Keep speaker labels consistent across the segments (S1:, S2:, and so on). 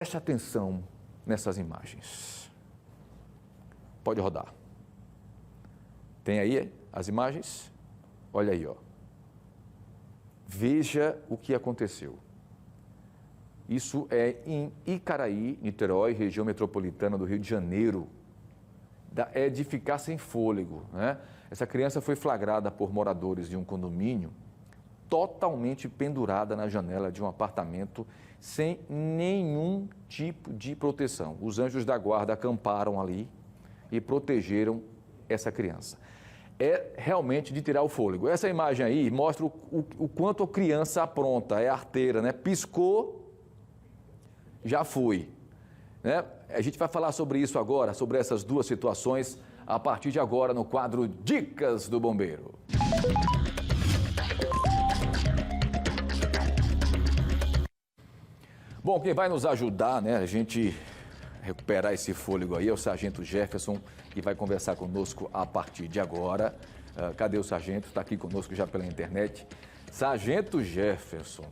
S1: Preste atenção nessas imagens. Pode rodar. Tem aí as imagens? Olha aí, ó. Veja o que aconteceu. Isso é em Icaraí, Niterói, região metropolitana do Rio de Janeiro. É de ficar sem fôlego, né? Essa criança foi flagrada por moradores de um condomínio totalmente pendurada na janela de um apartamento sem nenhum tipo de proteção. Os anjos da guarda acamparam ali e protegeram essa criança. É realmente de tirar o fôlego. Essa imagem aí mostra o quanto a criança apronta, é arteira, né? Piscou, já foi, né? A gente vai falar sobre isso agora, sobre essas duas situações, a partir de agora no quadro Dicas do Bombeiro. Bom, quem vai nos ajudar, né, a gente recuperar esse fôlego aí é o Sargento Jefferson, que vai conversar conosco a partir de agora. Cadê o Sargento? Está aqui conosco já pela internet. Sargento Jefferson.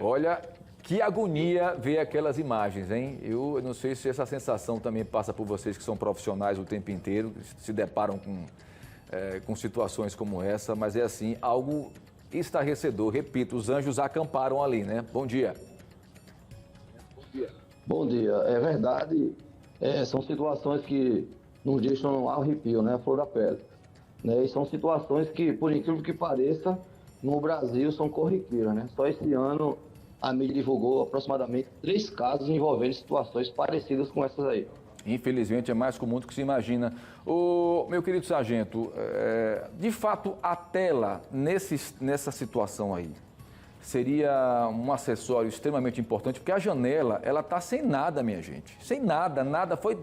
S1: Olha, que agonia ver aquelas imagens, hein? Eu não sei se essa sensação também passa por vocês que são profissionais o tempo inteiro, se deparam com situações como essa, mas é assim, algo estarrecedor. Repito, os anjos acamparam ali, né? Bom dia.
S2: Bom dia, é verdade, são situações que nos deixam arrepio, né, a flor da pele, né, e são situações que, por incrível que pareça, no Brasil são corriqueiras, né, só esse ano a mídia divulgou aproximadamente 3 casos envolvendo situações parecidas com essas aí.
S1: Infelizmente é mais comum do que se imagina. Meu querido sargento, de fato a tela nessa situação aí seria um acessório extremamente importante, porque a janela, ela está sem nada, minha gente. Sem nada, nada. Foi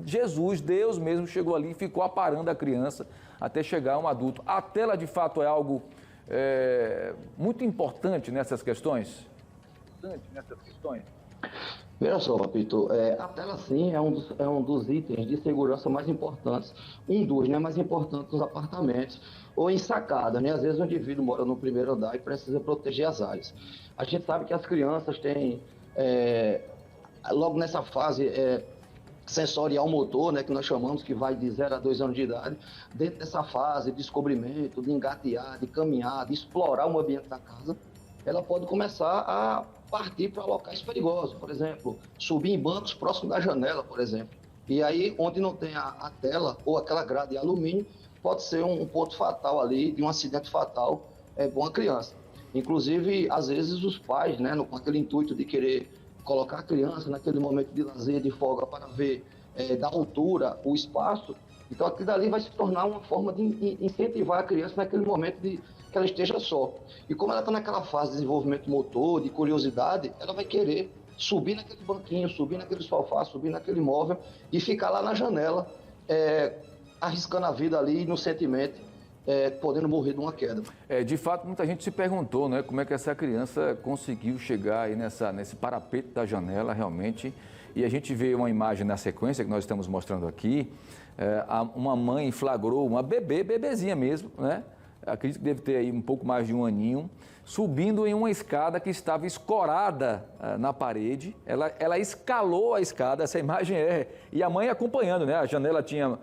S1: Jesus, Deus mesmo, chegou ali e ficou aparando a criança até chegar um adulto. A tela, de fato, é algo muito importante nessas questões?
S2: Veja só, Papito, a tela sim é um dos itens de segurança mais importantes, né, mais importantes nos apartamentos ou em sacada, né? Às vezes o indivíduo mora no primeiro andar e precisa proteger as áreas. A gente sabe que as crianças têm, logo nessa fase sensorial motor, né, que nós chamamos, que vai de 0 a 2 anos de idade, dentro dessa fase de descobrimento, de engatear, de caminhar, de explorar o ambiente da casa, ela pode começar a partir para locais perigosos, por exemplo, subir em bancos próximos da janela, por exemplo. E aí, onde não tem a tela ou aquela grade de alumínio, pode ser um ponto fatal ali, de um acidente fatal com a criança. Inclusive, às vezes, os pais, né, com aquele intuito de querer colocar a criança naquele momento de lazer, de folga, para ver da altura o espaço, então aquilo dali vai se tornar uma forma de incentivar a criança naquele momento que ela esteja só. E como ela está naquela fase de desenvolvimento motor, de curiosidade, ela vai querer subir naquele banquinho, subir naquele sofá, subir naquele móvel e ficar lá na janela, arriscando a vida ali inocentemente, podendo morrer de uma queda.
S1: De fato, muita gente se perguntou, né, como é que essa criança conseguiu chegar aí nesse parapeito da janela realmente. E a gente vê uma imagem na sequência que nós estamos mostrando aqui, uma mãe flagrou uma bebezinha mesmo, né? Acredito que deve ter aí um pouco mais de um aninho, subindo em uma escada que estava escorada na parede. Ela escalou a escada, essa imagem e a mãe acompanhando, né? A janela tinha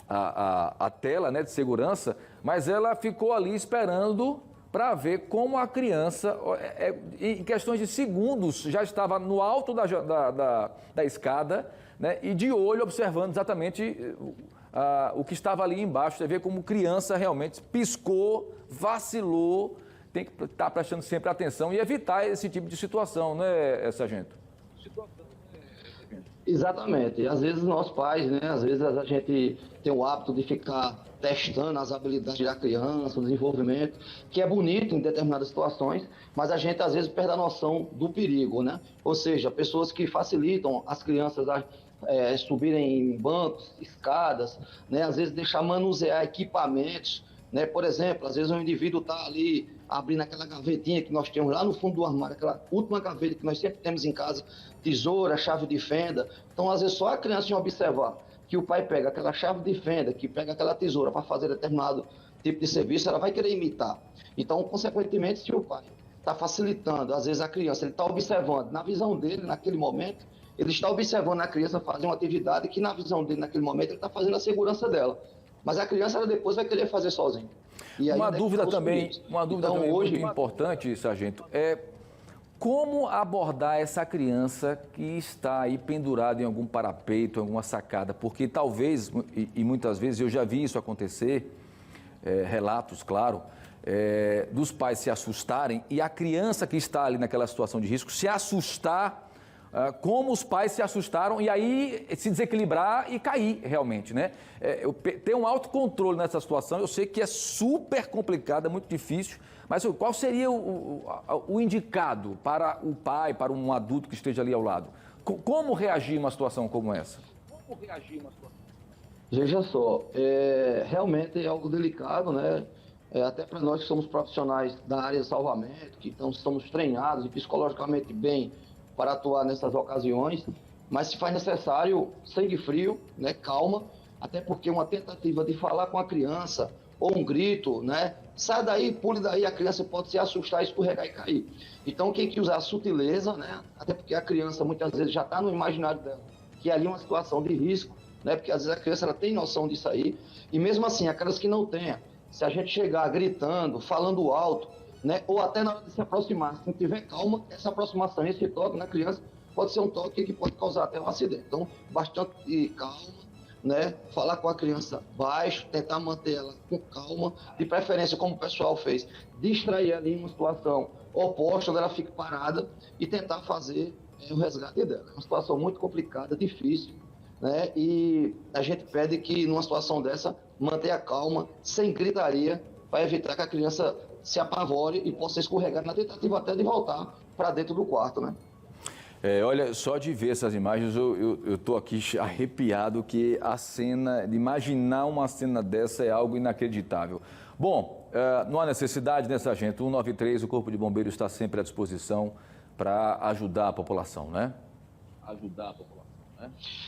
S1: a tela, né, de segurança, mas ela ficou ali esperando para ver como a criança, em questões de segundos, já estava no alto da escada, né, e de olho observando exatamente o que estava ali embaixo. Você vê como criança realmente piscou, vacilou, tem que estar prestando sempre atenção e evitar esse tipo de situação, né, sargento?
S2: Exatamente. Às vezes nós pais, né, às vezes a gente tem o hábito de ficar testando as habilidades da criança, o desenvolvimento, que é bonito em determinadas situações, mas a gente às vezes perde a noção do perigo, né? Ou seja, pessoas que facilitam as crianças a subirem em bancos, escadas, né? Às vezes deixar manusear equipamentos, né? Por exemplo, às vezes um indivíduo está ali abrindo aquela gavetinha que nós temos lá no fundo do armário, aquela última gaveta que nós sempre temos em casa, tesoura, chave de fenda. Então, às vezes, só a criança observar que o pai pega aquela chave de fenda, que pega aquela tesoura para fazer determinado tipo de serviço, ela vai querer imitar. Então, consequentemente, se o pai está facilitando, às vezes a criança, ele está observando, na visão dele, naquele momento, ele está observando a criança fazer uma atividade que na visão dele, naquele momento, ele está fazendo a segurança dela. Mas a criança, ela depois vai querer fazer sozinha. E aí,
S1: uma dúvida também
S2: hoje,
S1: muito importante, sargento, é como abordar essa criança que está aí pendurada em algum parapeito, em alguma sacada, porque talvez, e muitas vezes eu já vi isso acontecer, relatos, claro, dos pais se assustarem e a criança que está ali naquela situação de risco se assustar como os pais se assustaram e aí se desequilibrar e cair realmente, né? Ter um autocontrole nessa situação, eu sei que é super complicado, é muito difícil, mas qual seria o indicado para o pai, para um adulto que esteja ali ao lado? Como reagir em uma situação como essa?
S2: Veja só, realmente é algo delicado, né? Até para nós que somos profissionais da área de salvamento, que estamos treinados e psicologicamente bem para atuar nessas ocasiões, mas se faz necessário sangue frio, né, calma, até porque uma tentativa de falar com a criança, ou um grito, né, sai daí, pule daí, a criança pode se assustar, escorregar e cair. Então tem que usar a sutileza, né, até porque a criança muitas vezes já está no imaginário dela, que ali é uma situação de risco, né, porque às vezes a criança ela tem noção disso aí, e mesmo assim, aquelas que não tenham, se a gente chegar gritando, falando alto, né, ou até na hora de se aproximar, se não tiver calma, essa aproximação, esse toque na criança, pode ser um toque que pode causar até um acidente. Então, bastante calma, né, falar com a criança baixo, tentar manter ela com calma, de preferência, como o pessoal fez, distrair ela em uma situação oposta, onde ela fique parada e tentar fazer o resgate dela. É uma situação muito complicada, difícil, né, e a gente pede que, numa situação dessa, mantenha a calma, sem gritaria, para evitar que a criança se apavore e possa escorregar na tentativa até de voltar para dentro do quarto, né?
S1: Olha, só de ver essas imagens, eu estou aqui arrepiado, que a cena, de imaginar uma cena dessa é algo inacreditável. Bom, não há necessidade, né, sargento? 193, o Corpo de Bombeiros está sempre à disposição para ajudar a população, né?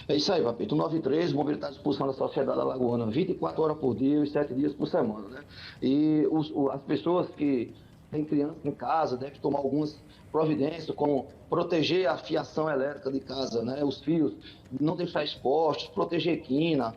S2: É isso aí, Papito. 193, o Bombeiro está à disposição da sociedade alagoana 24 horas por dia e 7 dias por semana, né? E as pessoas que têm criança em casa devem tomar algumas providências, como proteger a fiação elétrica de casa, né? Os fios, não deixar expostos, proteger quina,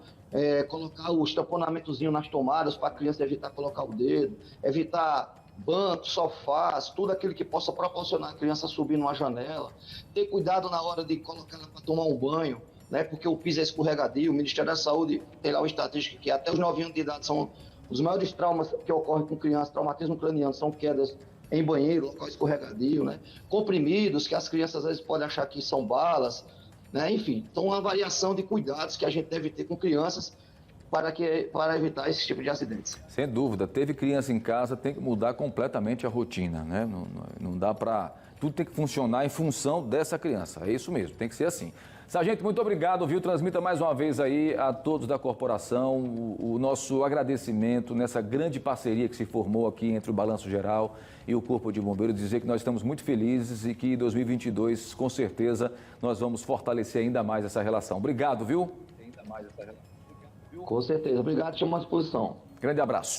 S2: colocar o estamponamentozinho nas tomadas para a criança evitar colocar o dedo, evitar bancos, sofás, tudo aquilo que possa proporcionar a criança subir numa janela, ter cuidado na hora de colocar ela para tomar um banho, né, porque o piso é escorregadio. O Ministério da Saúde tem lá uma estatística que até os 9 anos de idade são os maiores traumas que ocorrem com crianças, traumatismo craniano, são quedas em banheiro, local escorregadio, né, comprimidos que as crianças às vezes podem achar que são balas, né, enfim, então uma variação de cuidados que a gente deve ter com crianças para evitar esse tipo de acidentes.
S1: Sem dúvida, teve criança em casa, tem que mudar completamente a rotina, né? Não dá para... Tudo tem que funcionar em função dessa criança, é isso mesmo, tem que ser assim. Sargento, muito obrigado, viu? Transmita mais uma vez aí a todos da corporação o nosso agradecimento nessa grande parceria que se formou aqui entre o Balanço Geral e o Corpo de Bombeiros. Dizer que nós estamos muito felizes e que em 2022, com certeza, nós vamos fortalecer ainda mais essa relação. Obrigado, viu?
S2: Com certeza. Obrigado, estamos à disposição.
S1: Grande abraço.